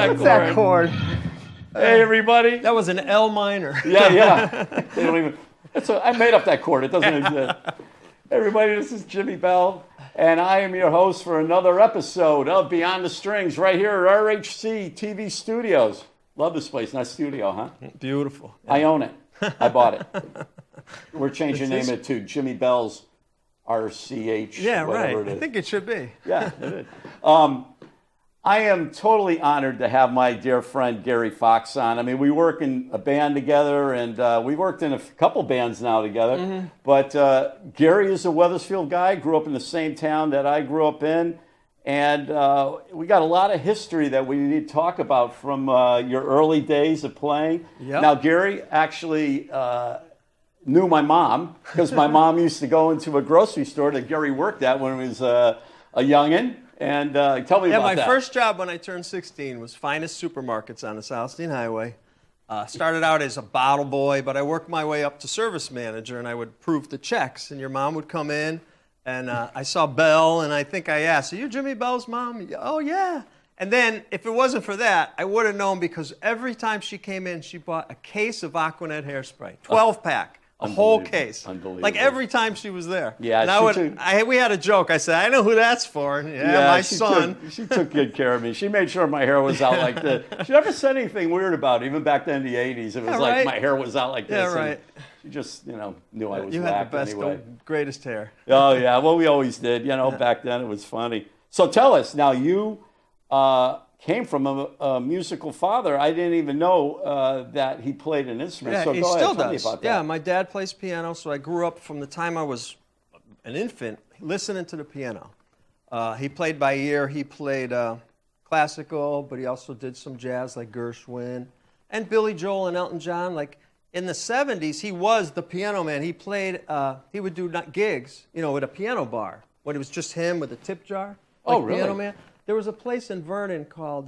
What's that chord? Hey, everybody. That was an L minor. Yeah. They don't even. I made up that chord. It doesn't exist. Hey, everybody, this is Jimi Bell, and I am your host for another episode of Beyond the Strings right here at RHCTV Studios. Love this place. Nice studio, huh? Beautiful. I own it. I bought it. We're changing name it to Jimi Bell's RCH. Yeah, right. It is. I think it should be. Yeah, it is. I am totally honored to have my dear friend Gary Fox on. I mean, we work in a band together, and we worked in a couple bands now together. Mm-hmm. But Gary is a Wethersfield guy, grew up in the same town that I grew up in. And we got a lot of history that we need to talk about from your early days of playing. Yep. Now, Gary actually knew my mom, because my mom used to go into a grocery store that Gary worked at when he was a youngin'. And tell me about that. Yeah, my first job when I turned 16 was Finest Supermarkets on the South Steen Highway. Started out as a bottle boy, but I worked my way up to service manager, and I would proof the checks. And your mom would come in, and I saw Belle, and I think I asked, "Are you Jimi Bell's mom?" "Oh, yeah." And then, if it wasn't for that, I would have known, because every time she came in, she bought a case of Aquanet hairspray, 12-pack. A whole case. Unbelievable. Like every time she was there. Yeah, and we had a joke. I said, "I know who that's for." Yeah, my son. She took good care of me. She made sure my hair was out like this. She never said anything weird about it. Even back then in the 80s, it was like my hair was out like this. Yeah, right. She just, knew I was You whacked had the best, anyway. greatest hair. Oh, yeah. Well, we always did. Back then it was funny. So tell us, now you came from a musical father. I didn't even know that he played an instrument. Yeah, so he go still ahead, tell me does. about that. Yeah, my dad plays piano, so I grew up from the time I was an infant listening to the piano. He played by ear. He played classical, but he also did some jazz like Gershwin and Billy Joel and Elton John. Like in the 70s, he was the piano man. He played, he would do gigs, with a piano bar when it was just him with a tip jar. Like really? Piano man. There was a place in Vernon called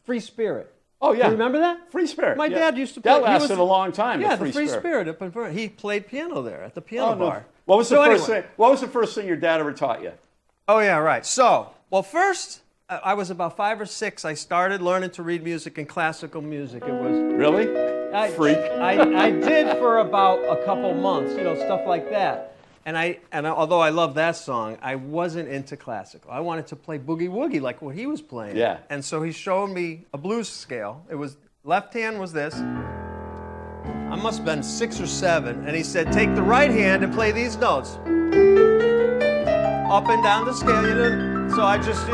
Free Spirit. Oh, yeah. You remember that? Free Spirit. My dad used to play. That lasted a long time. Yeah, the Free Spirit up in Vernon. He played piano there at the piano bar. No. What was the first thing your dad ever taught you? Oh, yeah, right. So, first, I was about 5 or 6. I started learning to read music and classical music. It was really freak. I did for about a couple months, stuff like that. And although I love that song, I wasn't into classical. I wanted to play boogie woogie like what he was playing. Yeah. And so he showed me a blues scale. It was left hand was this. I must have been 6 or 7. And he said, take the right hand and play these notes. Up and down the scale, So I just,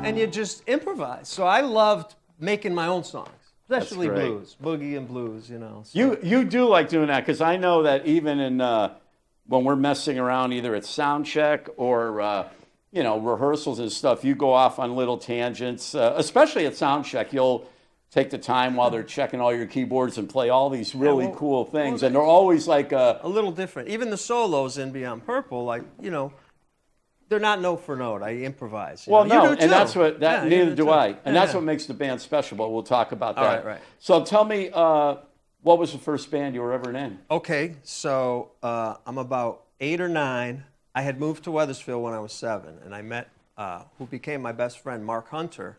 and you just improvise. So I loved making my own songs. Especially blues, boogie and blues, So. You do like doing that, because I know that even in when we're messing around, either at sound check or rehearsals and stuff, you go off on little tangents. Especially at sound check, you'll take the time while they're checking all your keyboards and play all these really cool things, and they're always like a little different. Even the solos in Beyond Purple, they're not note for note. I improvise. Well, no, you do too. And that's what neither do I. And that's what what makes the band special. But we'll talk about that. Right. So tell me, what was the first band you were ever in? Okay, so I'm about 8 or 9. I had moved to Wethersfield when I was 7, and I met who became my best friend, Mark Hunter,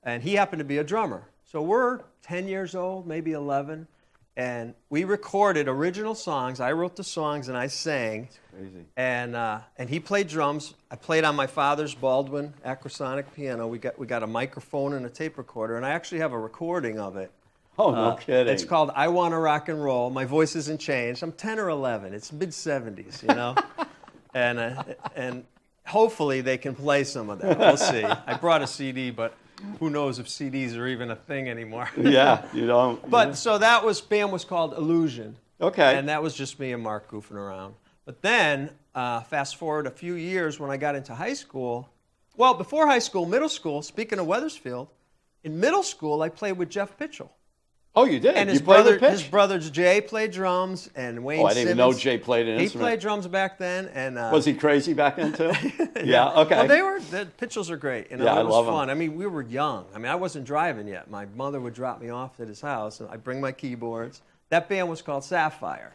and he happened to be a drummer. So we're 10 years old, maybe 11. And we recorded original songs. I wrote the songs and I sang. That's crazy. And he played drums. I played on my father's Baldwin Acrosonic piano. We got a microphone and a tape recorder, and I actually have a recording of it. Oh, no kidding. It's called I Wanna Rock and Roll. My voice isn't changed. I'm 10 or 11. It's mid-70s, and hopefully they can play some of that. We'll see. I brought a CD, but who knows if CDs are even a thing anymore. Yeah, you don't. But so band was called Illusion. Okay. And that was just me and Mark goofing around. But then, fast forward a few years when I got into high school. Well, before high school, middle school, speaking of Wethersfield, in middle school I played with Jeff Pitchell. Oh, you did? And his brothers Jay played drums, and Wayne Simmons. I didn't even know Jay played an instrument. He played drums back then. And was he crazy back then, too? Yeah, okay. Well, the Pitchells are great. Yeah, I love them. It was fun. I mean, we were young. I mean, I wasn't driving yet. My mother would drop me off at his house, and I'd bring my keyboards. That band was called Sapphire.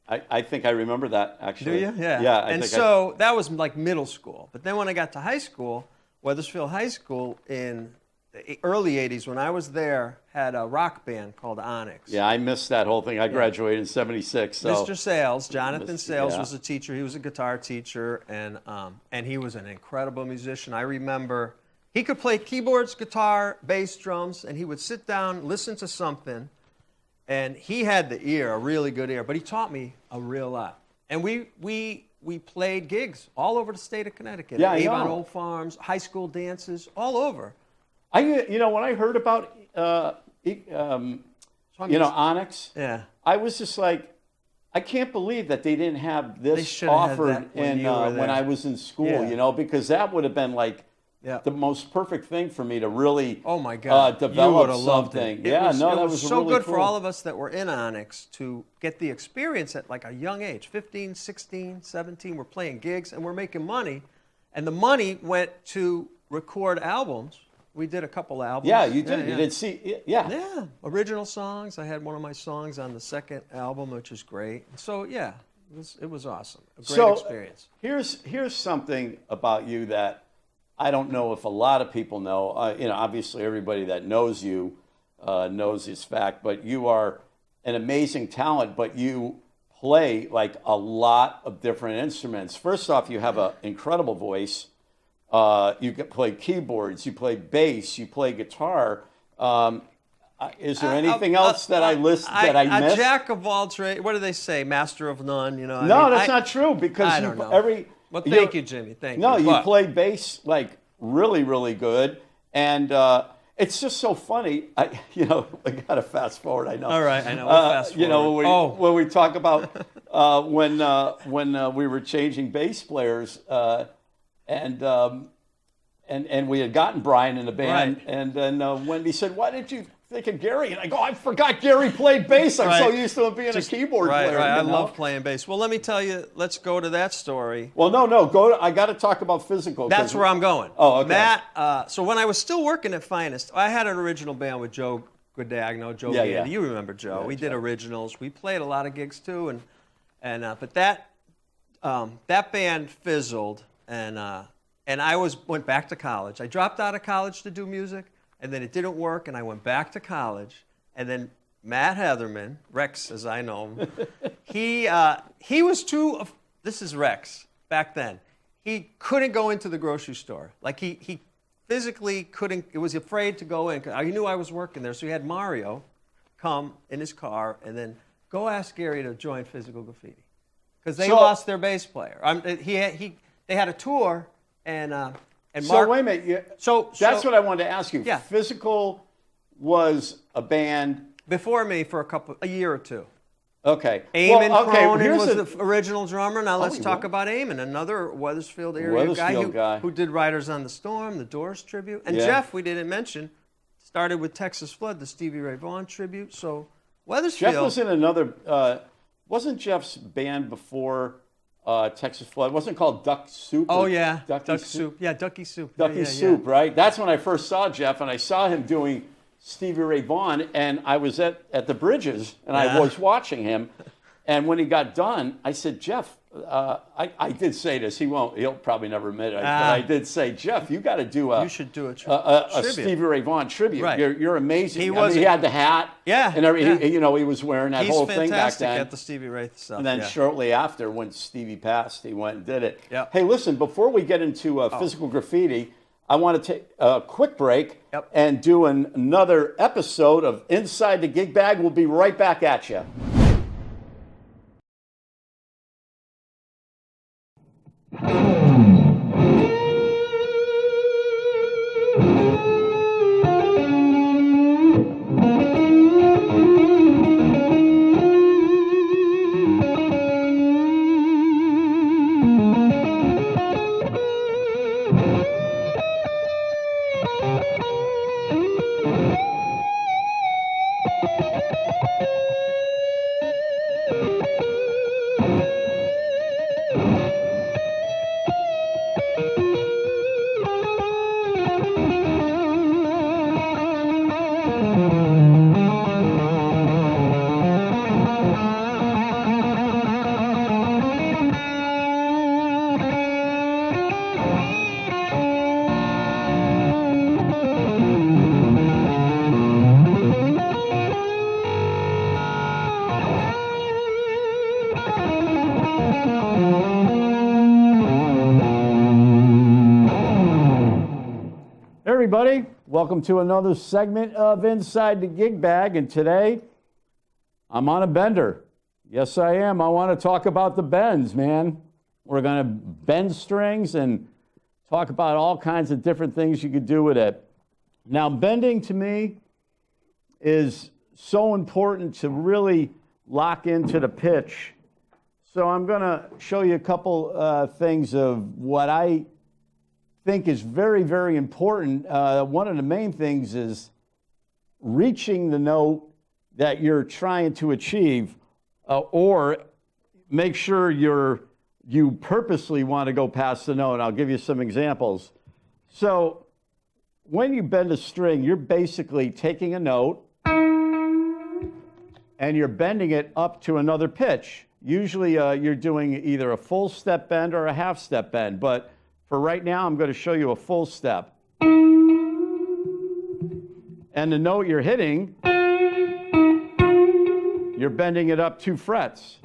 I think I remember that, actually. Do you? Yeah. Yeah. And so that was like middle school. But then when I got to high school, Weathersfield High School in the early 80s, when I was there, had a rock band called Onyx. Yeah, I missed that whole thing. I graduated in '76. So. Mr. Sales, Jonathan Sales yeah. was a teacher. He was a guitar teacher, and he was an incredible musician. I remember he could play keyboards, guitar, bass, drums, and he would sit down, listen to something, and he had the ear, a really good ear, but he taught me a real lot. And we played gigs all over the state of Connecticut. Yeah, Avon Old Farms, high school dances, all over. When I heard about, Onyx, Yeah. I was just like, I can't believe that they didn't have this should have had offered that when you were there. when I was in school, Yeah. because that would have been like Yeah. the most perfect thing for me to really Oh my God! You develop would have loved something. it. Yeah, it that was was so really good cool. for all of us that were in Onyx to get the experience at like a young age, 15, 16, 17. We're playing gigs and we're making money, and the money went to record albums. We did a couple albums. Yeah, you did. You did see. Yeah. Yeah, original songs. I had one of my songs on the second album, which is great. So yeah, it was awesome. A great experience. Here's something about you that I don't know if a lot of people know. Obviously everybody that knows you knows this fact, but you are an amazing talent, but you play like a lot of different instruments. First off, you have an incredible voice. You can play keyboards, you play bass, you play guitar. Is there anything else that I missed? A jack of all trades. What do they say? Master of none. That's not true, because I don't know. Well, thank you, Jimmy. Thank you. No, you play bass like really, really good, and it's just so funny. I gotta fast forward. I know. All right, I know. We'll fast forward. When we talk about when we were changing bass players, and we had gotten Brian in the band, Right. and then Wendy said, "Why did you think of Gary?" And I go, "I forgot Gary played bass. I'm so used to him being a keyboard player." Right. I love playing bass. Well, let me tell you. Let's go to that story. Well, no. I got to talk about physical. That's where I'm going. Oh, okay. Matt. So when I was still working at Finest, I had an original band with Joe Guadagno, Joe Gandy. Yeah. You remember Joe? Yeah, we Joe. did originals. We played a lot of gigs too, but that band fizzled, and I went back to college. I dropped out of college to do music, and then it didn't work, and I went back to college, and then Matt Heatherman, Rex as I know him, he was this is Rex back then. He couldn't go into the grocery store. Like he physically couldn't, he was afraid to go in. He knew I was working there, so he had Mario come in his car and then go ask Gary to join Physical Graffiti. Because they lost their bass player. They had a tour, and Mark. So wait a minute. That's what I wanted to ask you. Yeah. Physical was a band before me for a year or two. Okay. Eamon Cronin here's was the original drummer. Now let's talk about Eamon, another Weathersfield area guy who did Riders on the Storm, the Doors tribute. And Jeff, we didn't mention, started with Texas Flood, the Stevie Ray Vaughan tribute. So Weathersfield. Jeff was in another, wasn't Jeff's band before Texas Flood? Wasn't it called Duck Soup? Oh, yeah. Ducky Soup? Yeah, Ducky Soup. Ducky Soup, right? That's when I first saw Jeff, and I saw him doing Stevie Ray Vaughan, and I was at the Bridges, and I was watching him. And when he got done, I said, Jeff, I did say this. He'll probably never admit it. But I did say, Jeff, you got to do you should do a tribute. Stevie Ray Vaughan tribute. Right. You're amazing. He had the hat. Yeah. And everything. He was wearing that whole thing back then. He's fantastic at the Stevie Ray stuff. And then shortly after, when Stevie passed, he went and did it. Yep. Hey, listen, before we get into Physical Graffiti, I want to take a quick break and do another episode of Inside the Gig Bag. We'll be right back at you. Welcome to another segment of Inside the Gig Bag, and today I'm on a bender. Yes, I am. I want to talk about the bends, man. We're going to bend strings and talk about all kinds of different things you could do with it. Now, bending to me is so important to really lock into the pitch. So I'm going to show you a couple things of what I think is very, very important. One of the main things is reaching the note that you're trying to achieve, or make sure you purposely want to go past the note. I'll give you some examples. So when you bend a string, you're basically taking a note and you're bending it up to another pitch. Usually you're doing either a full step bend or a half step bend, but for right now, I'm going to show you a full step. And the note you're hitting, you're bending it up 2 frets.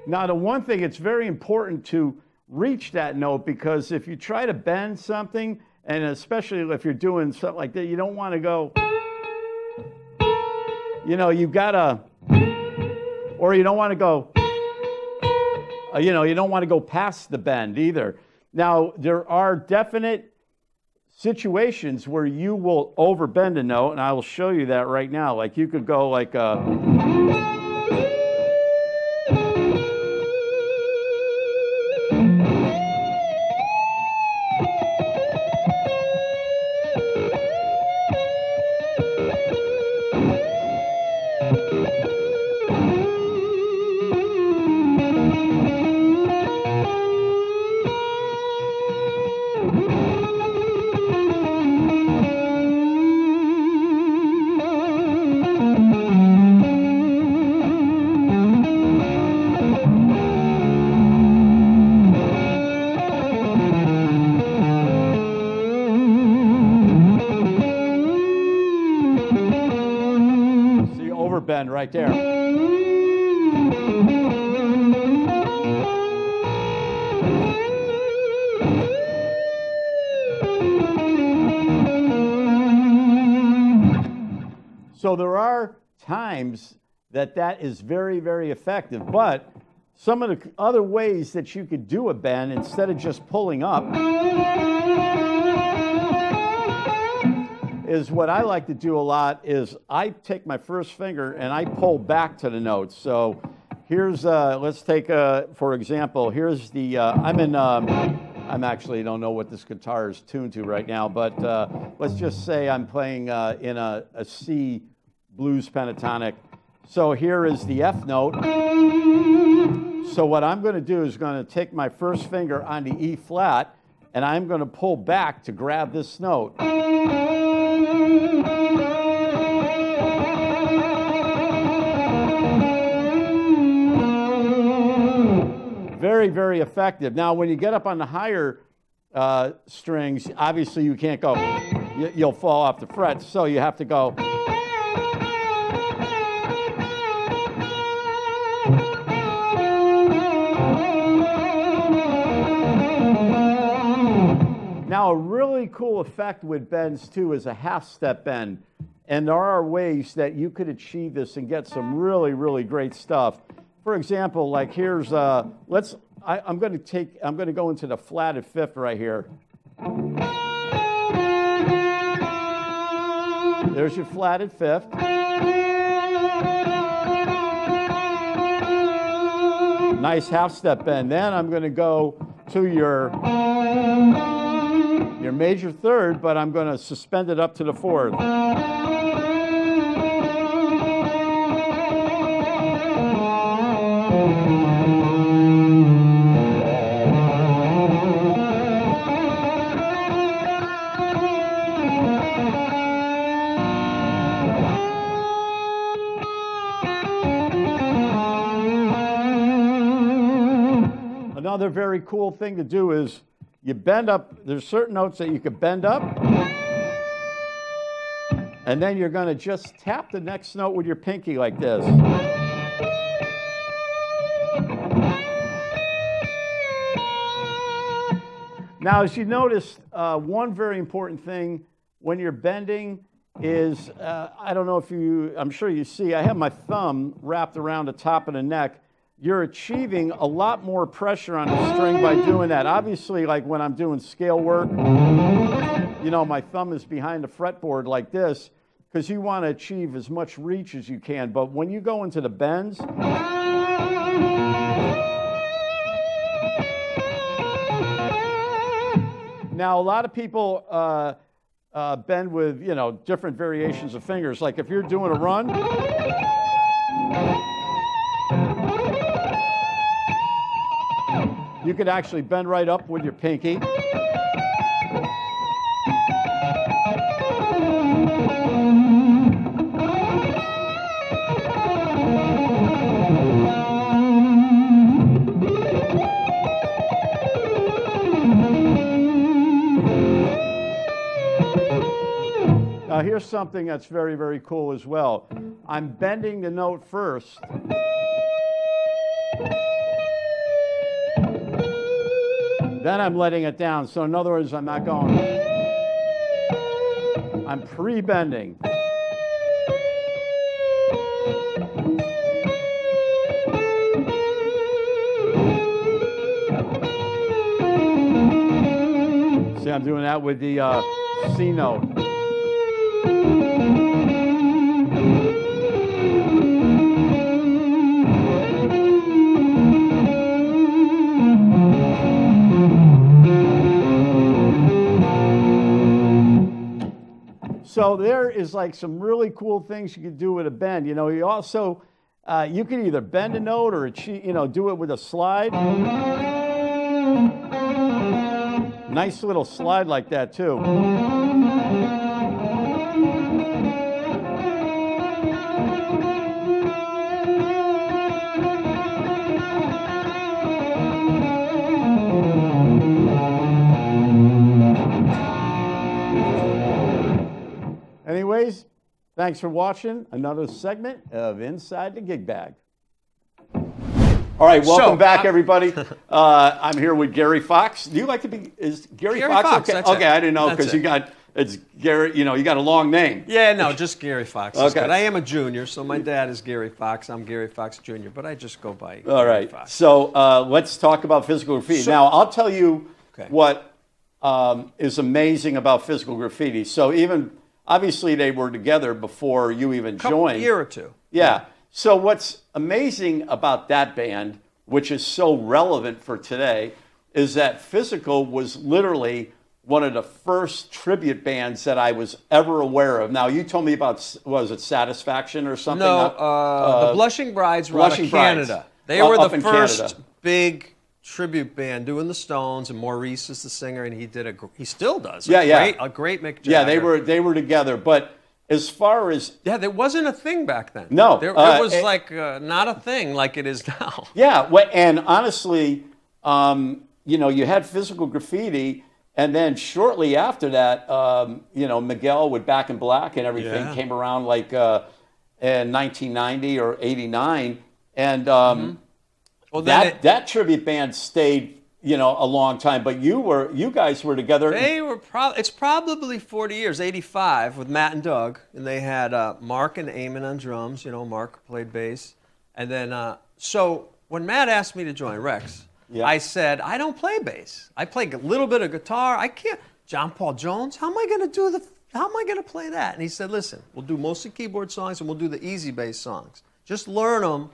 Now, the one thing, it's very important to reach that note, because if you try to bend something, and especially if you're doing something like that, you don't want to go, you gotta, or you don't want to go, you don't want to go past the bend either. Now, there are definite situations where you will overbend a note, and I will show you that right now. Like you could go like bend right there. So there are times that is very, very effective, but some of the other ways that you could do a bend instead of just pulling up is what I like to do a lot is I take my first finger and I pull back to the notes. So here's, let's take, for example, here's the, I'm actually don't know what this guitar is tuned to right now, but let's just say I'm playing in a C blues pentatonic. So here is the F note. So what I'm going to do is going to take my first finger on the E flat, and I'm going to pull back to grab this note. Very, very effective. Now, when you get up on the higher strings, obviously you can't go. You'll fall off the frets, so you have to go. Now, a really cool effect with bends, too, is a half-step bend. And there are ways that you could achieve this and get some really, really great stuff. For example, like here's, I'm going to go into the flatted fifth right here. There's your flatted fifth. Nice half-step bend. Then I'm going to go to your major third, but I'm going to suspend it up to the fourth. Another very cool thing to do is you bend up. There's certain notes that you can bend up, and then you're going to just tap the next note with your pinky like this. Now, as you notice, one very important thing when you're bending is, I don't know if I'm sure you see, I have my thumb wrapped around the top of the neck. You're achieving a lot more pressure on the string by doing that. Obviously, like when I'm doing scale work, my thumb is behind the fretboard like this because you want to achieve as much reach as you can. But when you go into the bends, now, a lot of people bend with, different variations of fingers. Like if you're doing a run, you could actually bend right up with your pinky. Now here's something that's very, very cool as well. I'm bending the note first. Then I'm letting it down. So in other words, I'm not going. I'm pre-bending. See, I'm doing that with the C note. So there is like some really cool things you can do with a bend. You also, you can either bend a note or do it with a slide. Nice little slide like that too. Anyways, thanks for watching another segment of Inside the Gig Bag. All right, welcome back, everybody. I'm here with Gary Fox. Do you like to be? Is Gary Fox? Okay, okay, I didn't know because it's Gary. You got a long name. Yeah, no, just Gary Fox. Okay. I am a junior, so my dad is Gary Fox. I'm Gary Fox Jr., but I just go by. All right. Gary Fox. So let's talk about physical graffiti. Now, I'll tell you what is amazing about physical graffiti. So even obviously they were together before you even joined. A year or two. Yeah. So what's amazing about that band, which is so relevant for today, is that Physical was literally one of the first tribute bands that I was ever aware of. Now, you told me about, was it Satisfaction or something? No, the Blushing Brides were out of Canada. They were the first big tribute band doing the Stones, and Maurice is the singer, and he still does. A great Mick Jagger. Yeah, they were together, but as far as... Yeah, there wasn't a thing back then. No. It was not a thing like it is now. Yeah, and honestly, you had Physical Graffiti, and then shortly after that, Miguel with Back in Black and everything came around like in 1990 or 89. And well, that tribute band stayed a long time, but you guys were together. It's probably 40 years, 85 with Matt and Doug, and they had Mark and Eamon on drums. Mark played bass, and then so when Matt asked me to join Rex, I said I don't play bass. I play a little bit of guitar. I can't. John Paul Jones. How am I going to play that? And he said, listen, we'll do mostly keyboard songs and we'll do the easy bass songs. Just learn them.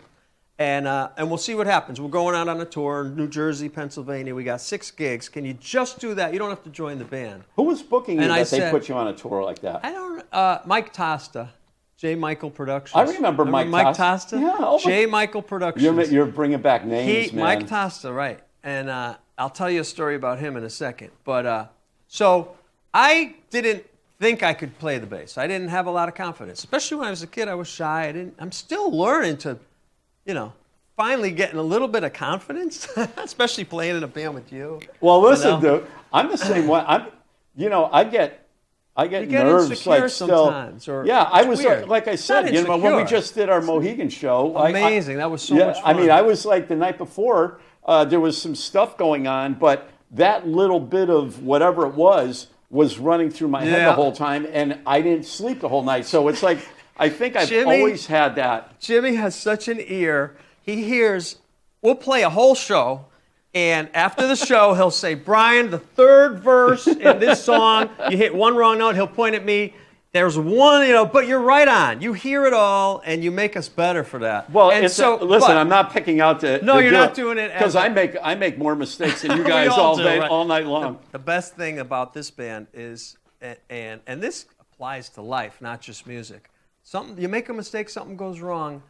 And we'll see what happens. We're going out on a tour, New Jersey, Pennsylvania. We got 6 gigs. Can you just do that? You don't have to join the band. Who was booking you that they put you on a tour like that? I don't. Mike Tosta, J. Michael Productions. I remember Mike Tosta. Yeah. J. Michael Productions. You're bringing back names, man. Mike Tosta, right? And I'll tell you a story about him in a second. But so I didn't think I could play the bass. I didn't have a lot of confidence, especially when I was a kid. I was shy. I'm still learning to. Finally getting a little bit of confidence, especially playing in a band with you. Well, listen, dude, I'm the same way. I get nerves insecure sometimes. I was weird. like I said, when we just did our Mohegan show. Amazing, that was so much fun. I mean, I was like the night before, there was some stuff going on, but that little bit of whatever it was running through my head the whole time, and I didn't sleep the whole night. So it's like, I think I've always had that. Jimmy has such an ear. He hears, we'll play a whole show, and after the show, he'll say, Brian, the third verse in this song, you hit one wrong note, he'll point at me. There's one, but you're right on. You hear it all, and you make us better for that. Well, listen, I'm not picking out the. No, you're not doing it because I make more mistakes than you guys all night long. The best thing about this band is, and this applies to life, not just music. You make a mistake, something goes wrong,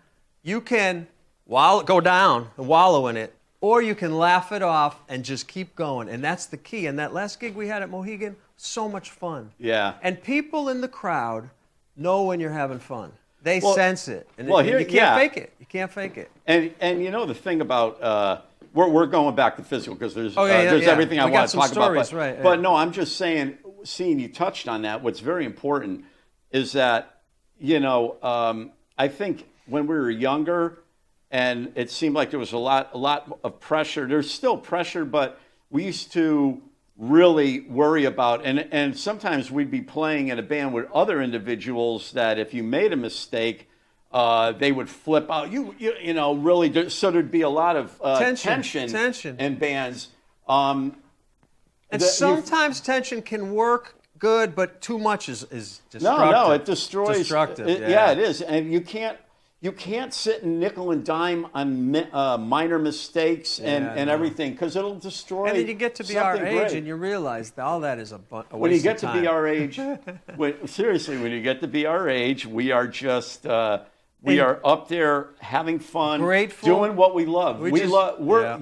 you can go down and wallow in it, or you can laugh it off and just keep going, and that's the key. And that last gig we had at Mohegan. So much fun. Yeah. And people in the crowd know when you're having fun. They sense it. And you can't fake it. You can't fake it. And the thing about we're going back to physical because there's everything I want to talk about. But no, I'm just saying, seeing you touched on that, what's very important is that, I think when we were younger and it seemed like there was a lot of pressure. There's still pressure, but we used to really worry about, and sometimes we'd be playing in a band with other individuals that if you made a mistake, they would flip out. Really. So there'd be a lot of tension in bands. And sometimes tension can work good, but too much is destructive. No, it destroys. Destructive. It is, and you can't sit and nickel and dime on minor mistakes and everything because it'll destroy. And then you get to be our age and you realize that all that is a waste of time. When you get to be our age, seriously, when you get to be our age, we are just we are up there having fun, grateful, doing what we love.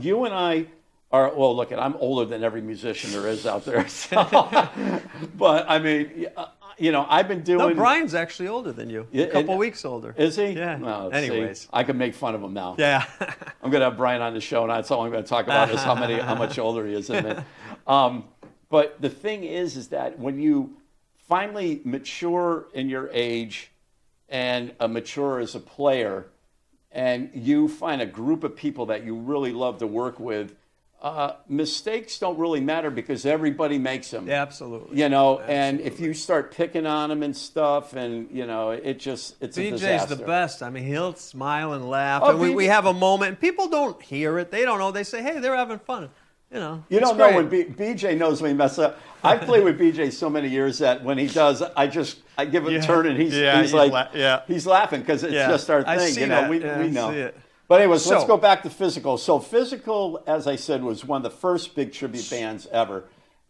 You and I are. Well, look, I'm older than every musician there is out there. So. But I mean. I've been doing. No, Brian's actually older than you. A couple weeks older. Is he? Yeah. Well, anyways, I can make fun of him now. Yeah. I'm going to have Brian on the show, and that's all I'm going to talk about is how much older he is than me. But the thing is that when you finally mature in your age and mature as a player, and you find a group of people that you really love to work with. Mistakes don't really matter because everybody makes them. Yeah, absolutely. And if you start picking on them and stuff, and it's a disaster. BJ's the best. I mean, he'll smile and laugh, and we have a moment, and people don't hear it. They don't know. They say, "Hey, they're having fun." You don't know when BJ knows when he messes up. I've played with BJ so many years that when he does, I give him a turn, and he's laughing because it's just our thing. We know. See it. But anyways, let's go back to Physical. So Physical, as I said, was one of the first big tribute bands ever.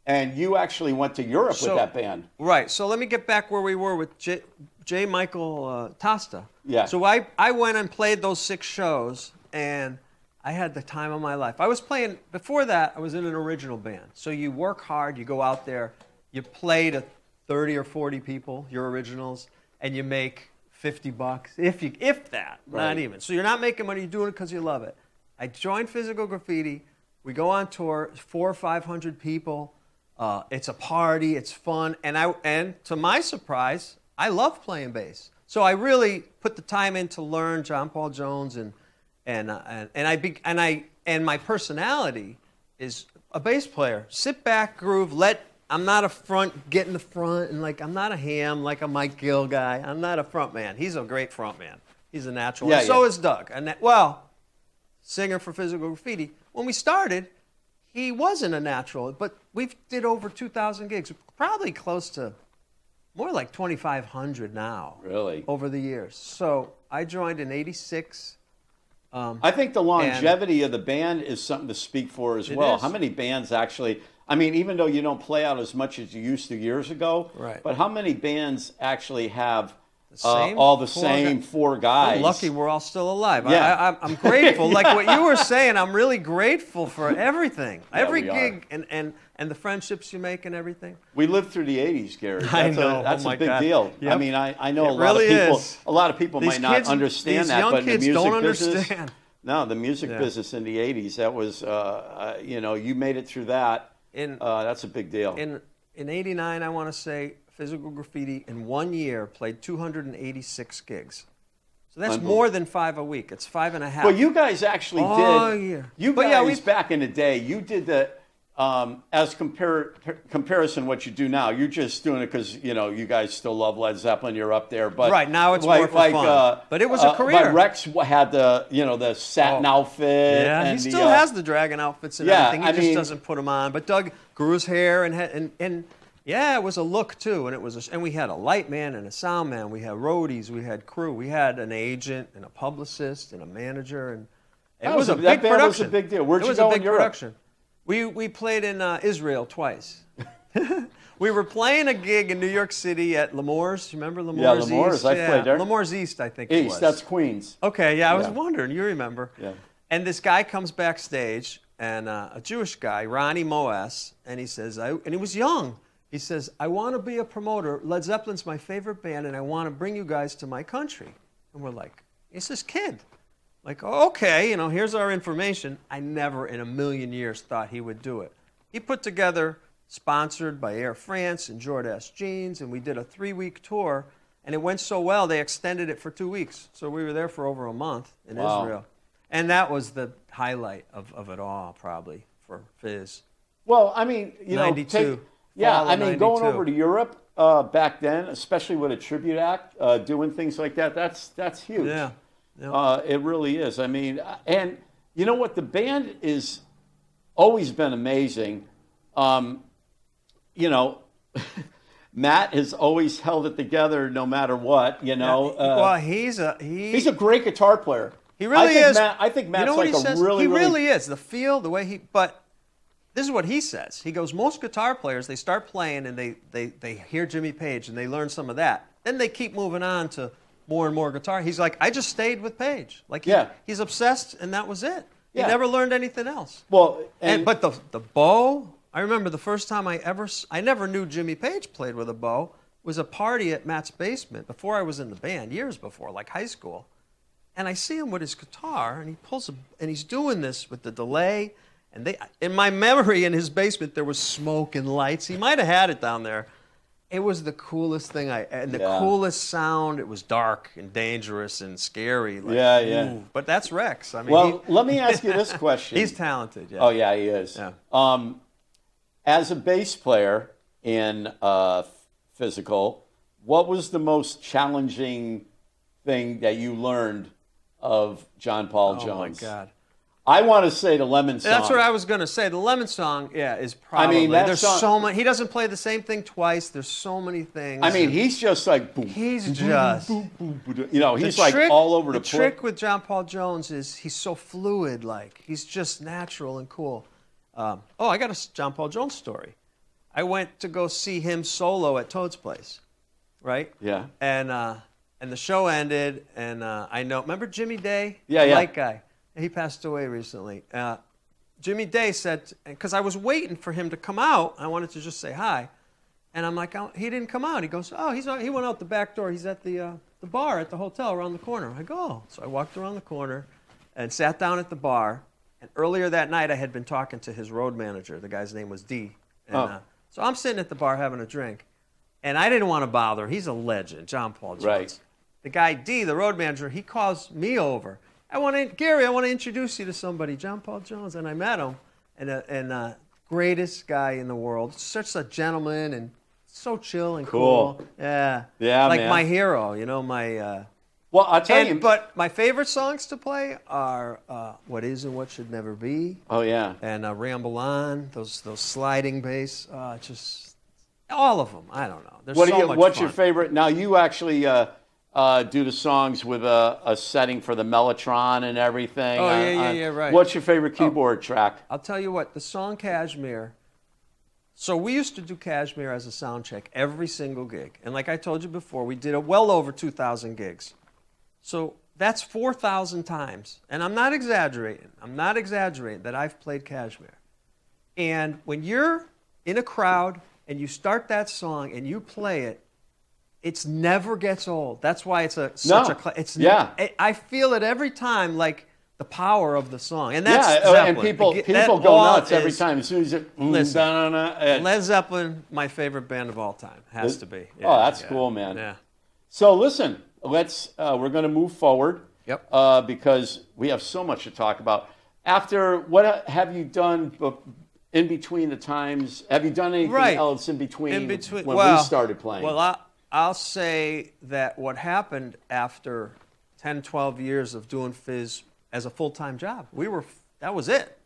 And you actually went to Europe with that band. Right. So let me get back where we were with J. Michael Tosta. Yeah. So I went and played those 6 shows, and I had the time of my life. I was playing, before that, I was in an original band. So you work hard, you go out there, you play to 30 or 40 people, your originals, and you make $50, if that, not even. So you're not making money, you're doing it because you love it. I joined Physical Graffiti. We go on tour, 400 or 500 people. It's a party, it's fun, and to my surprise, I love playing bass. So I really put the time in to learn John Paul Jones, and my personality is a bass player. Sit back, groove, I'm not get in the front, and I'm not a ham like a Mike Gill guy. I'm not a front man. He's a great front man. He's a natural. Yeah, so is Doug. Singer for Physical Graffiti. When we started, he wasn't a natural, but we did over 2,000 gigs, probably close to more like 2,500 now. Really? Over the years. So I joined in '86. I think the longevity of the band is something to speak for as well. How many bands actually... I mean, even though you don't play out as much as you used to years ago, right. But how many bands actually have all the same 4 guys? I'm lucky we're all still alive. Yeah. I'm grateful. Like what you were saying, I'm really grateful for everything. Every gig and the friendships you make and everything. We lived through the 80s, Gary. I know. That's a big deal. Yep. I mean, I know a lot of people might not understand that, but in the music don't business... understand. No, the music business in the 80s, that was, you made it through that. That's a big deal. In '89, I want to say Physical Graffiti in 1 year played 286 gigs. So that's more than 5 a week. It's 5.5. Well, you guys actually did. Oh, yeah. You guys back in the day, you did as comparison, what you do now, you're just doing it because you guys still love Led Zeppelin. You're up there, but right now it's more for fun. But it was a career. But Rex had the satin outfit. Yeah, and he still has the dragon outfits and everything. He just doesn't put them on. But Doug grew his hair and yeah, it was a look too, and we had a light man and a sound man. We had roadies, we had crew, we had an agent and a publicist and a manager, and it was a big production. That was a big deal. Where'd you go in Europe? Production. We played in Israel twice. We were playing a gig in New York City at L'Amour's. You remember L'Amour's? Yeah, L'Amour's. East? I played there. L'Amour's East, I think it was. East, that's Queens. Okay, yeah, I was wondering. You remember. Yeah. And this guy comes backstage, and a Jewish guy, Ronnie Moas, and he says, and he was young. He says, I want to be a promoter. Led Zeppelin's my favorite band, and I want to bring you guys to my country. And we're like, it's this kid. Like, oh, okay, here's our information. I never in a million years thought he would do it. He put together, sponsored by Air France and Jordache Jeans, and we did a 3-week tour, and it went so well, they extended it for 2 weeks. So we were there for over a month in Israel. And that was the highlight of it all, probably, for Fizz. Well, I mean, 92. Going over to Europe back then, especially with a tribute act, doing things like that, that's huge. Yeah. It really is. I mean, and you know what? The band is always been amazing. Matt has always held it together no matter what. Well, he's a great guitar player. He really is. I think Matt's He really is. The feel, the way but this is what he says. He goes, most guitar players, they start playing and they hear Jimmy Page and they learn some of that. Then they keep moving on to more and more guitar. He's like, I just stayed with Page. Like he's obsessed, and that was it. He never learned anything else. Well, but the bow. I remember the first time I never knew Jimmy Page played with a bow. It was a party at Matt's basement before I was in the band, years before, like high school. And I see him with his guitar, and he pulls and he's doing this with the delay. And in my memory, in his basement, there was smoke and lights. He might have had it down there. It was the coolest thing coolest sound. It was dark and dangerous and scary. Like, ooh. But that's Rex. I mean, let me ask you this question. He's talented. Yeah. Oh yeah, he is. Yeah. As a bass player in physical, what was the most challenging thing that you learned of John Paul Jones? Oh my God. I want to say the Lemon Song. That's what I was going to say. The Lemon Song, is probably. There's so many. He doesn't play the same thing twice. There's so many things. I mean, he's just like boom. He's just. He's like all over the place. The trick with John Paul Jones is he's so fluid. Like he's just natural and cool. I got a John Paul Jones story. I went to go see him solo at Toad's place, right? Yeah. And the show ended, and remember Jimmy Day? Yeah, the light guy. He passed away recently. Jimmy Day said, because I was waiting for him to come out, I wanted to just say hi, and I'm like, he didn't come out. He goes, he went out the back door. He's at the bar at the hotel around the corner. I go, so I walked around the corner and sat down at the bar. And earlier that night, I had been talking to his road manager. The guy's name was D. And, so I'm sitting at the bar having a drink, and I didn't want to bother. He's a legend, John Paul Jones. Right. The guy D, the road manager, he calls me over. Gary, I want to introduce you to somebody, John Paul Jones. And I met him, and greatest guy in the world. Such a gentleman and so chill and cool. Yeah. Yeah, like man. my hero, Well, I'll tell you. But my favorite songs to play are What Is and What Should Never Be. Oh, yeah. And Ramble On, those sliding bass. Just all of them. I don't know. There's so much What's fun. your favorite? Now, you actually do the songs with a setting for the Mellotron and everything. Oh, yeah, right. What's your favorite keyboard track? I'll tell you what, the song Kashmir. So we used to do Kashmir as a sound check every single gig. And like I told you before, we did well over 2,000 gigs. So that's 4,000 times. And I'm not exaggerating that I've played Kashmir. And when you're in a crowd and you start that song and you play it, it never gets old. That's why it's I feel it every time, like the power of the song. And that's Zeppelin. And people go nuts every time as soon as it. Led Zeppelin, my favorite band of all time, has to be. Yeah, that's cool, man. Yeah. So listen, we're going to move forward. Yep. Because we have so much to talk about. After what have you done in between the times? Have you done anything else in between when we started playing? Well, I'll say that what happened after 10, 12 years of doing Fizz as a full-time job, that was it.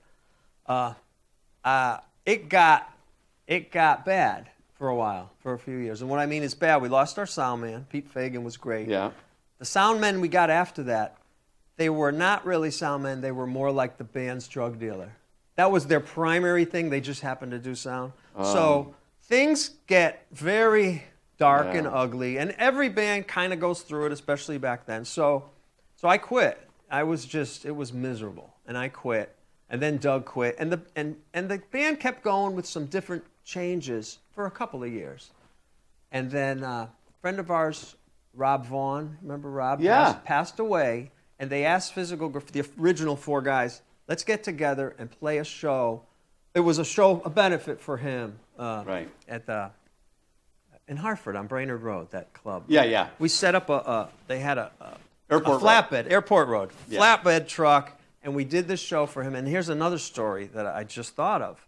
It got bad for a while, for a few years. And what I mean is bad. We lost our sound man. Pete Fagan was great. Yeah. The sound men we got after that, they were not really sound men. They were more like the band's drug dealer. That was their primary thing. They just happened to do sound. So things get very dark and ugly, and every band kind of goes through it, especially back then. So I quit. It was miserable, and I quit. And then Doug quit, and the band kept going with some different changes for a couple of years. And then a friend of ours, Rob Vaughn, remember Rob? Yeah. Passed away, and they asked Physical Graffiti, the original four guys, let's get together and play a show. It was a benefit for him. Right. In Hartford on Brainerd Road, that club. Yeah. We set up they had a Airport flatbed, Airport Road, Yeah. flatbed truck, and we did this show for him. And here's another story that I just thought of.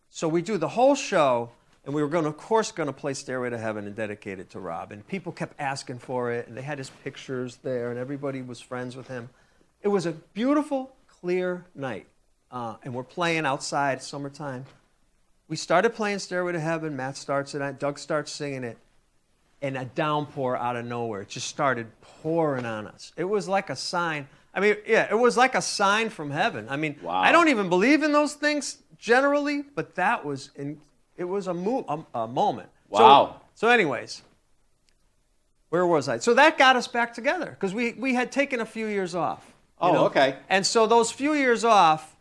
So we do the whole show, and we were of course going to play Stairway to Heaven and dedicate it to Rob. And people kept asking for it, and they had his pictures there, and everybody was friends with him. It was a beautiful, clear night, and we're playing outside, summertime. We started playing Stairway to Heaven. Matt starts it. Doug starts singing it. And a downpour out of nowhere. It just started pouring on us. It was like a sign. I mean, yeah, it was like a sign from heaven. I mean, Wow. I don't even believe in those things generally, but it was a moment. Wow. So anyways, where was I? So that got us back together because we had taken a few years off. Okay. And so those few years off,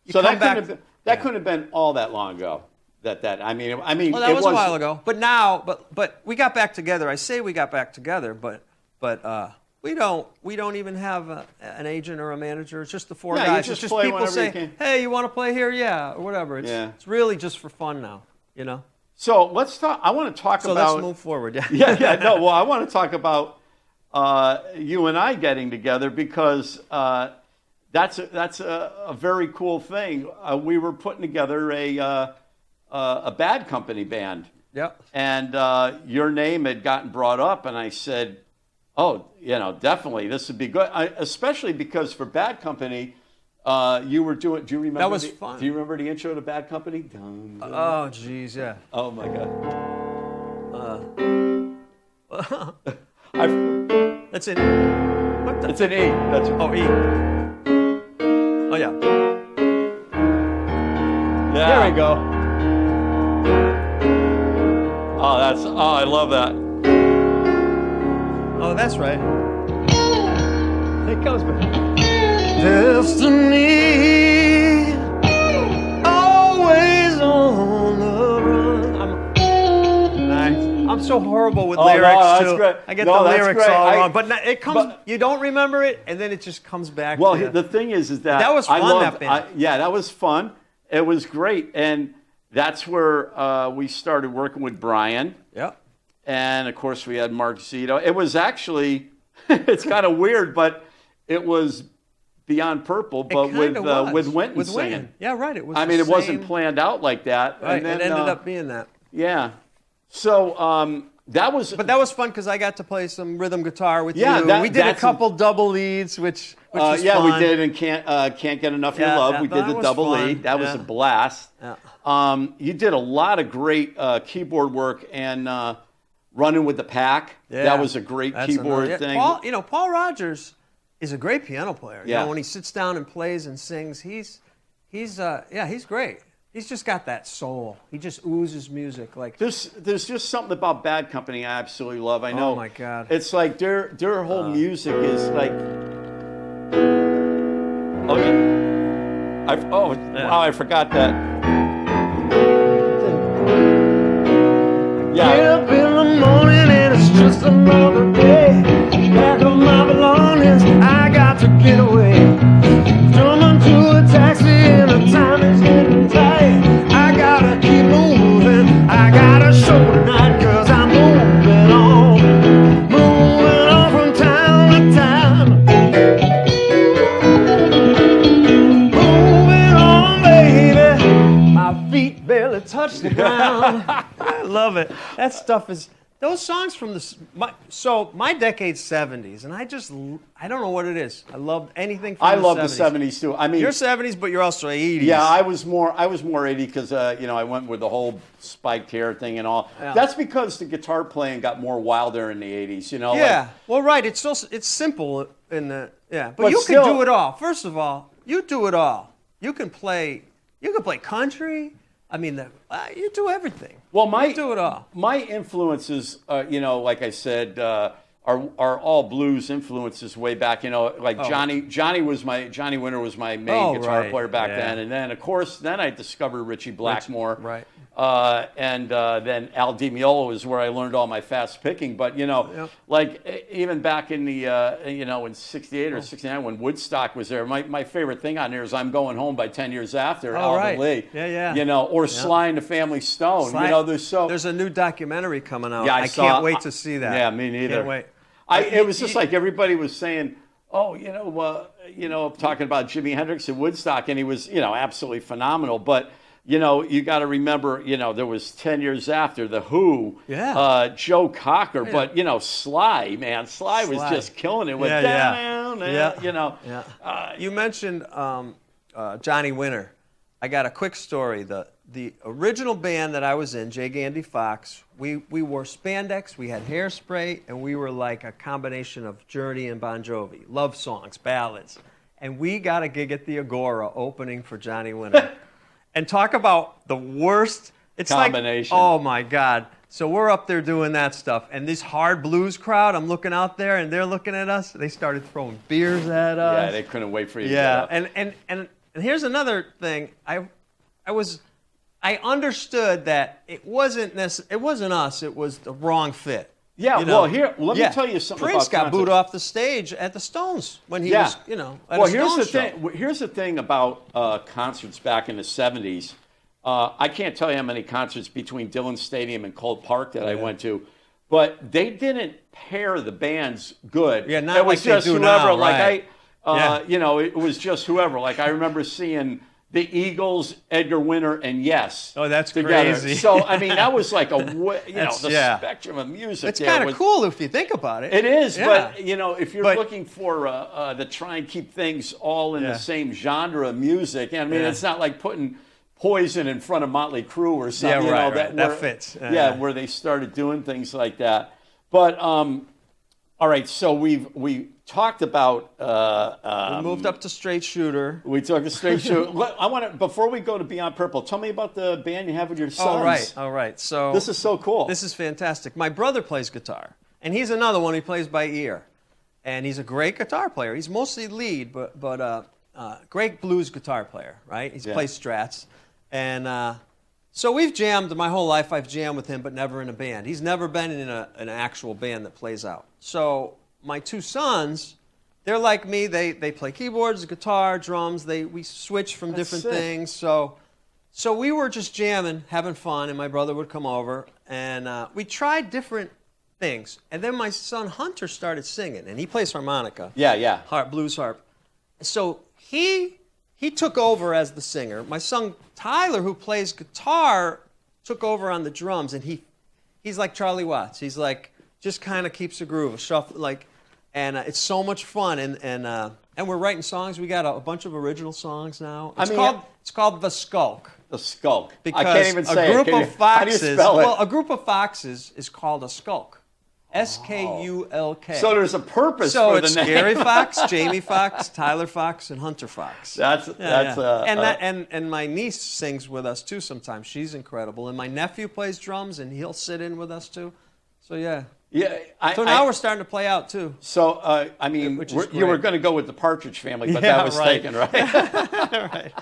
that couldn't have been all that long ago. I mean, well, that was a while ago. But now, but we got back together. I say we got back together, but we don't even have an agent or a manager. It's just the four guys. You just it's just play people whenever say, you can. "Hey, you want to play here? Yeah," or whatever. It's really just for fun now, you know. So let's talk. I want to talk about. So let's move forward. Yeah. No. Well, I want to talk about you and I getting together because that's a very cool thing. We were putting together a Bad Company band. Yep. And your name had gotten brought up, and I said, "Oh, definitely this would be good." Especially because for Bad Company, you were doing. Do you remember? That was fun. Do you remember the intro to Bad Company? Dun, dun. Oh, geez, yeah. Oh my God. That's it. What the? It's an E. That's E. Oh yeah. Yeah. There we go. I love that. Oh, that's right. It goes back. Destiny, always on the run. I'm so horrible with lyrics that's too. great. I get No, the that's lyrics great. all wrong, but it comes. You don't remember it, and then it just comes back. Well, to you. the thing is that That was fun, that band. That was fun. It was great, and that's where we started working with Brian. Yeah. And of course, we had Mark Zito. It was actually, it's kind of weird, but it was Beyond Purple, but with Wynton singing. Yeah, right. It was. It wasn't planned out like that. Right. And then, it ended up being that. Yeah. So that was. But that was fun because I got to play some rhythm guitar with you. We did a couple double leads, which was fun. We did, and can't get enough of your love. We did the double lead. That was a blast. Yeah. You did a lot of great keyboard work and Running with the Pack. Yeah. That was a great keyboard thing. Paul Rogers is a great piano player. Yeah. When he sits down and plays and sings, he's great. He's just got that soul. He just oozes music. Like there's just something about Bad Company I absolutely love. I know. Oh my God. It's like their whole music is like. Oh yeah. Wow! I forgot that. Yeah. Get up in the morning and it's just another day. Pack up my belongings, I got to get away. Jump into a taxi and the time is getting tight. I gotta keep moving, I got a show tonight, 'cause I'm moving on from town to town. Moving on, baby, my feet barely touch the ground. I love it. That stuff is, those songs from my decade's 70s, and I don't know what it is. I love anything from the 70s. I love the 70s too. I mean, you're 70s, but you're also 80s. Yeah, I was more 80 because I went with the whole spiked hair thing and all. Yeah. That's because the guitar playing got more wilder in the 80s. Yeah. Like, Well, right. It's simple in the but But you still, can do it all. First of all, you do it all. You can play country. I mean, you do everything. Well, you do it all. My influences, like I said, are all blues influences way back. Johnny Winter was my main guitar player back then, and then of course I discovered Richie Blackmore. Right. And then Al Di Meola is where I learned all my fast picking. But like even back in the in '68 or '69 when Woodstock was there, my favorite thing on there is "I'm Going Home" by 10 Years After, Alvin Lee. Yeah. Or Sly and the Family Stone. There's a new documentary coming out. Yeah, I can't wait to see that. Yeah, me neither. Can't wait. It was just like everybody was saying, talking about Jimi Hendrix and Woodstock, and he was absolutely phenomenal, but. You got to remember, there was 10 years after the Who, Joe Cocker, but Sly was just killing it with down, You mentioned Johnny Winter. I got a quick story. The original band that I was in, Jay Gandy Fox, we wore spandex, we had hairspray, and we were like a combination of Journey and Bon Jovi, love songs, ballads, and we got a gig at the Agora opening for Johnny Winter. And talk about the worst. It's combination. Like, oh my God. So we're up there doing that stuff. And this hard blues crowd, I'm looking out there and they're looking at us. They started throwing beers at us. Yeah, they couldn't wait for you to get up. And here's another thing. I understood that it wasn't us, it was the wrong fit. Yeah, well, let me tell you something Prince about got booed off the stage at the Stones when he was, at a Stones show. Here's the thing about concerts back in the 70s. I can't tell you how many concerts between Dillon Stadium and Cold Park that I went to, but they didn't pair the bands good. Yeah, not it was like just they do whoever. now, Like right. it was just whoever. Like I remember seeing the Eagles, Edgar Winter, and Yes. Oh, that's together. crazy. So I mean, that was like spectrum of music. It's kind of cool if you think about it. It is, but if you're looking for to try and keep things all in the same genre of music, I mean, it's not like putting Poison in front of Motley Crue or something. Yeah, right. That fits. Where they started doing things like that. But all right, so we talked about. We moved up to Straight Shooter. We took a Straight Shooter. I want to before we go to Beyond Purple. Tell me about the band you have with your sons. All right. So this is so cool. This is fantastic. My brother plays guitar, and he's another one. He plays by ear, and he's a great guitar player. He's mostly lead, but great blues guitar player. Right? He plays Strats, and. So we've jammed my whole life. I've jammed with him, but never in a band. He's never been in an actual band that plays out. So my two sons, they're like me. They play keyboards, guitar, drums. We switch from different things. So we were just jamming, having fun, and my brother would come over, and we tried different things. And then my son Hunter started singing, and he plays harmonica. Yeah. Blues harp. So he took over as the singer. My son Tyler, who plays guitar, took over on the drums, and he's like Charlie Watts. He's like just kind of keeps a groove, a shuffle, and it's so much fun. And we're writing songs. We got a bunch of original songs now. It's called The Skulk. The Skulk. Because I can't even say a group of foxes. How do you spell it? Well, a group of foxes is called a skulk. SKULK. So there's a purpose so for the it's name. Gary Fox, Jamie Fox, Tyler Fox, and Hunter Fox. And my niece sings with us too sometimes. She's incredible. And my nephew plays drums, and he'll sit in with us too. So yeah. So now we're starting to play out too. So I mean, you were going to go with the Partridge Family, but that was taken, right? Right.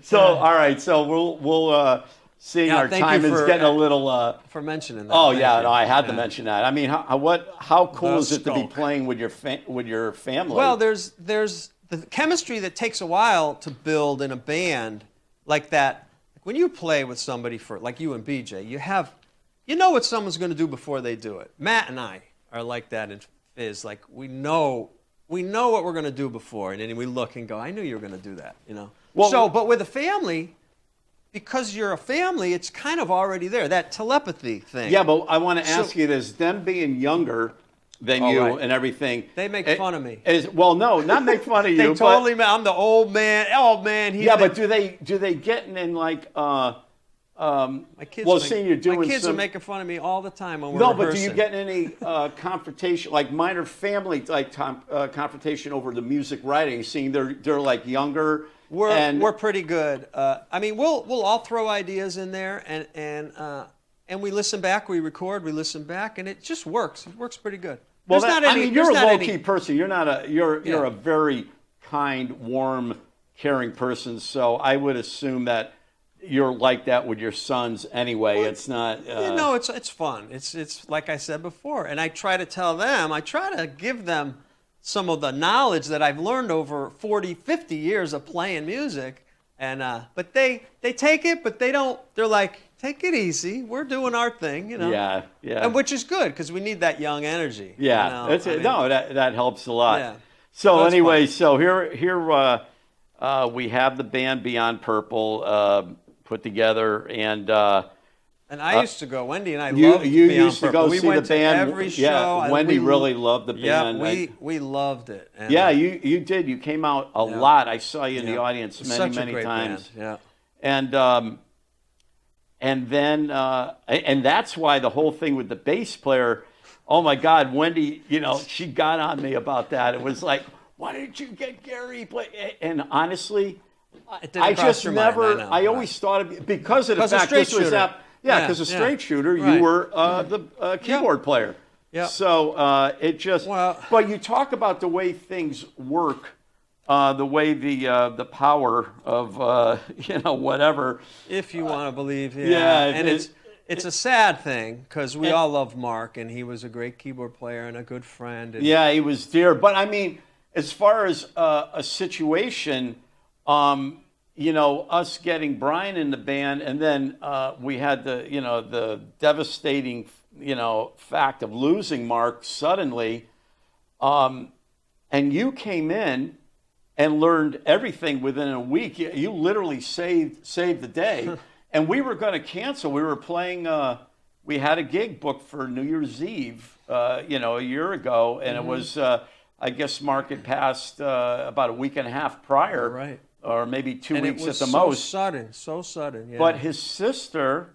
So all right. So we'll. Seeing our time is getting a little for mentioning that. Oh yeah, no, I had to mention that. I mean, how cool is it to be playing with your family? Well, there's the chemistry that takes a while to build in a band like that. When you play with somebody for like you and BJ, you know what someone's going to do before they do it. Matt and I are like that in Fizz. Like we know what we're going to do before, and then we look and go, I knew you were going to do that. Well, but with a family. because you're a family, it's kind of already there, that telepathy thing. Yeah, but I want to ask you this: them being younger than you right. and everything, They make fun of me. Well, no, not make fun of you. They but, totally. I'm the old man. Oh man. Yeah, but do they get in like? My kids. Well, seeing you're doing my kids some, are making fun of me all the time when we're No, but rehearsing. do you get in any confrontation, like minor family like confrontation over the music writing? Seeing they're like younger. We're pretty good. I mean, we'll all throw ideas in there, and we listen back. We record. We listen back, and it just works. It works pretty good. Well, There's not any, I mean, you're a there's not low-key any- person. You're not a you're a very kind, warm, caring person. So I would assume that you're like that with your sons anyway. Well, it's not. No, it's fun. It's like I said before, and I try to tell them. I try to give them some of the knowledge that I've learned over 40, 50 years of playing music, and but they take it, but they don't. They're like, take it easy. We're doing our thing, you know. Yeah, yeah. And which is good because we need that young energy. Yeah, you know? that helps a lot. Yeah. So That's anyway, fun. so here we have the band Beyond Purple put together, and I used to go. Wendy and I you loved you Beyond used to Purple. go We see went the band. to every show. Yeah, Wendy really loved the band. Yeah, we loved it. And, yeah, you did. You came out a lot. I saw you in the audience It's many such a great times. Band. Yeah. And then that's why the whole thing with the bass player. Oh my God, Wendy! You know, she got on me about that. It was like, why didn't you get Gary play? And honestly, I just never. I always thought of it because of the fact this was that. Yeah, because a straight shooter, you were the keyboard player. Yeah. So it just. Well, but you talk about the way things work, the way the power of whatever. If you want to believe, Yeah, and it's a sad thing because we all love Mark, and he was a great keyboard player and a good friend. And, Yeah, he was dear. But I mean, as far as a situation. Us getting Brian in the band, and then we had the devastating, fact of losing Mark suddenly. And you came in and learned everything within a week. You literally saved the day. And we were going to cancel. We were playing. We had a gig booked for New Year's Eve, a year ago, and it was. I guess Mark had passed about a week and a half prior. Right. Or maybe 2 and weeks it was at the most. So sudden. Yeah. But his sister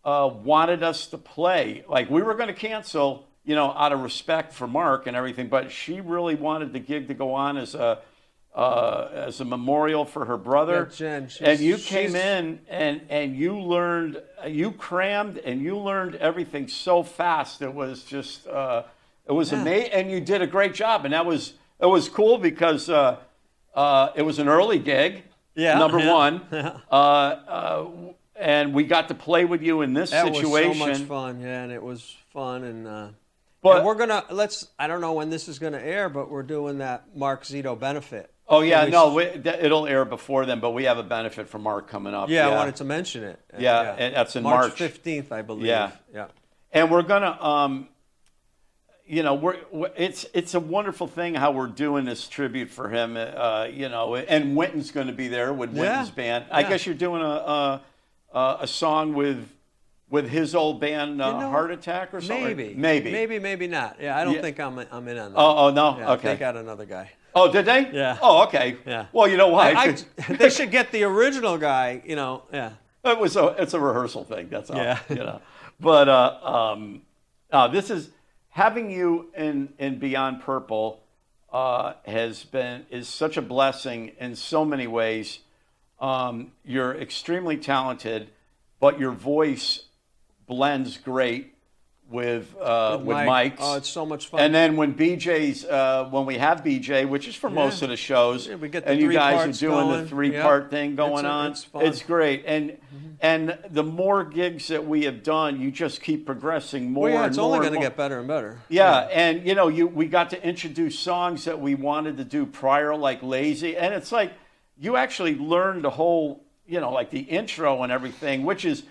wanted us to play. Like, we were going to cancel, out of respect for Mark and everything, but she really wanted the gig to go on as a memorial for her brother. Yeah, Jen, and you came in and you learned, you crammed and you learned everything so fast. It was just, it was amazing. And you did a great job. And it was cool because it was an early gig, number one. And we got to play with you in this situation. That was so much fun, and it was fun. And we're going to, I don't know when this is going to air, but we're doing that Mark Zito benefit. Oh, yeah, it'll air before then, but we have a benefit for Mark coming up. Yeah, I wanted to mention it. Yeah, and that's in March. 15th, I believe. Yeah. And we're going to... it's a wonderful thing how we're doing this tribute for him, and Winton's going to be there with Winton's band. I guess you're doing a song with his old band, Heart Attack or something. Maybe not. Yeah, I don't think I'm in on that. Oh no, yeah, okay. They got another guy. Oh, did they? Yeah. Oh, okay. Yeah. Well, you know what? They should get the original guy. Yeah. It's a rehearsal thing. That's all. Yeah. But this is. Having you in Beyond Purple is such a blessing in so many ways. You're extremely talented, but your voice blends great with Mike's. Oh, it's so much fun. And then when when we have BJ, which is for most of the shows, we get the and you guys are doing going. the 3-part thing going on, it's fun. It's great. And the more gigs that we have done, you just keep progressing more and more. It's only going to get better and better. Yeah, and we got to introduce songs that we wanted to do prior, like Lazy, and it's like you actually learned the whole you know, like the intro and everything, which is,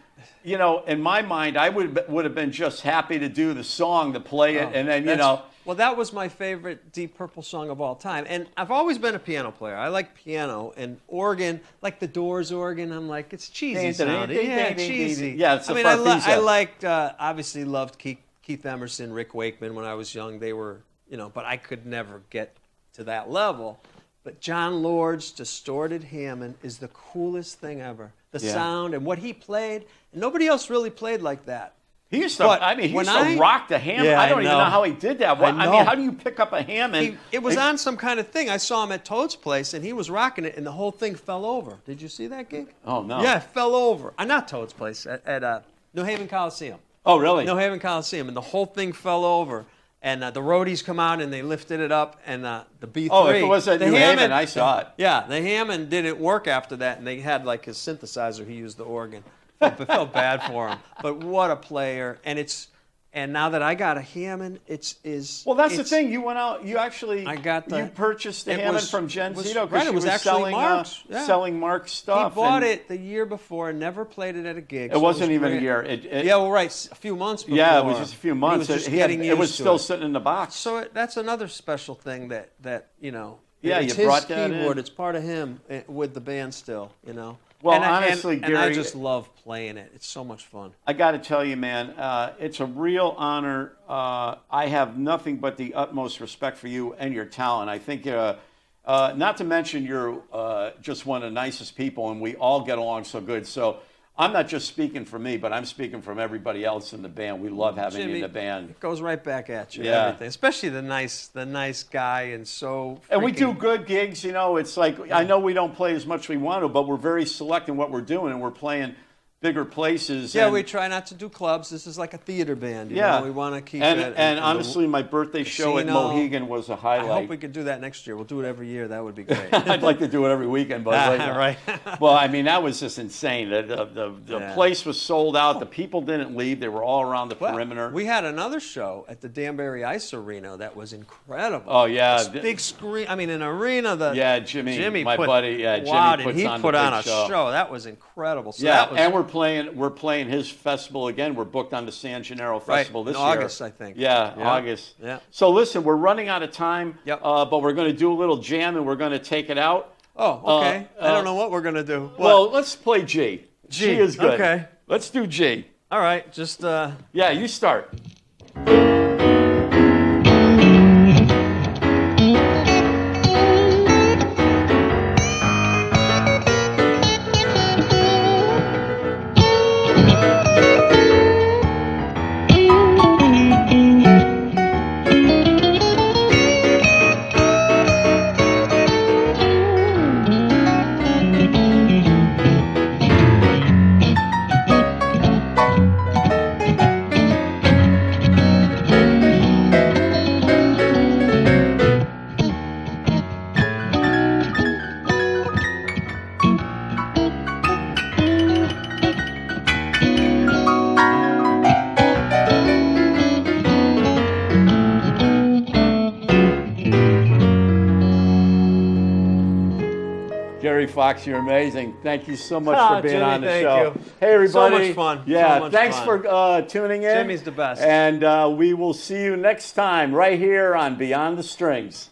you know, in my mind, I would have been just happy to do the song, to play it, and then, you know. Well, that was my favorite Deep Purple song of all time. And I've always been a piano player. I like piano and organ, like the Doors organ. I'm like, it's cheesy sounding. Yeah, cheesy. Yeah, it's I mean, I liked, obviously loved Keith Emerson, Rick Wakeman when I was young. They were, you know, but I could never get to that level. But John Lord's distorted Hammond is the coolest thing ever. The sound and what he played, and nobody else really played like that. He used to, rock the Hammond. Yeah, I don't even know how he did that. I mean, how do you pick up a Hammond? It was on some kind of thing. I saw him at Toad's place, and he was rocking it, and the whole thing fell over. Did you see that gig? Oh, no. Yeah, it fell over. Not Toad's place, at New Haven Coliseum. Oh, really? New Haven Coliseum, and the whole thing fell over. And the roadies come out, and they lifted it up, and the B3. Oh, if it was at New Haven, I saw it. Yeah, the Hammond didn't work after that, and they had, like, his synthesizer. He used the organ. I felt bad for him. But what a player. And now that I got a Hammond, Well, that's the thing. You went out. You actually. You purchased the Hammond from Jen Zito because she was actually Mark's. Selling Mark's stuff. He bought it the year before and never played it at a gig. It wasn't even a year. A few months before. Yeah, it was just a few months. It was still sitting in the box. So that's another special thing that you know. Yeah, it's you brought his that keyboard. in. It's part of him with the band still. You know. Well, honestly, Gary, I just love playing it. It's so much fun. I got to tell you, man, it's a real honor. I have nothing but the utmost respect for you and your talent. I think, not to mention, you're just one of the nicest people, and we all get along so good. So I'm not just speaking for me, but I'm speaking from everybody else in the band. We love having Jimmy, you in the band. It goes right back at you. Yeah. Everything, especially the nice guy, and so. And we do good gigs, you know. It's like I know we don't play as much as we want to, but we're very select in what we're doing, and we're playing bigger places. Yeah, we try not to do clubs. This is like a theater band. You know? We want to keep it. And honestly, my birthday show at Mohegan was a highlight. I hope we could do that next year. We'll do it every year. That would be great. I'd like to do it every weekend, but right. Well, I mean, that was just insane. The place was sold out. The people didn't leave. They were all around the perimeter. We had another show at the Danbury Ice Arena that was incredible. Oh yeah, big screen. I mean, an arena. Jimmy, my buddy. Yeah, Jimmy wow, puts he on put the on big a show. That was incredible. So yeah, and we're playing his festival again. We're booked on the San Gennaro Festival this year. August, I think. Yeah, August. Yeah. So listen, we're running out of time. Yep. But we're going to do a little jam, and we're going to take it out. Oh, okay. I don't know what we're going to do. What? Well, let's play G. G is good. Okay. Let's do G. All right. Just. Yeah, you start. Gary Fox, you're amazing. Thank you so much for being Jimmy, on the thank show. you. Hey, everybody. So much fun. Yeah, so much thanks fun. for tuning in. Jimmy's the best. And we will see you next time right here on Beyond the Strings.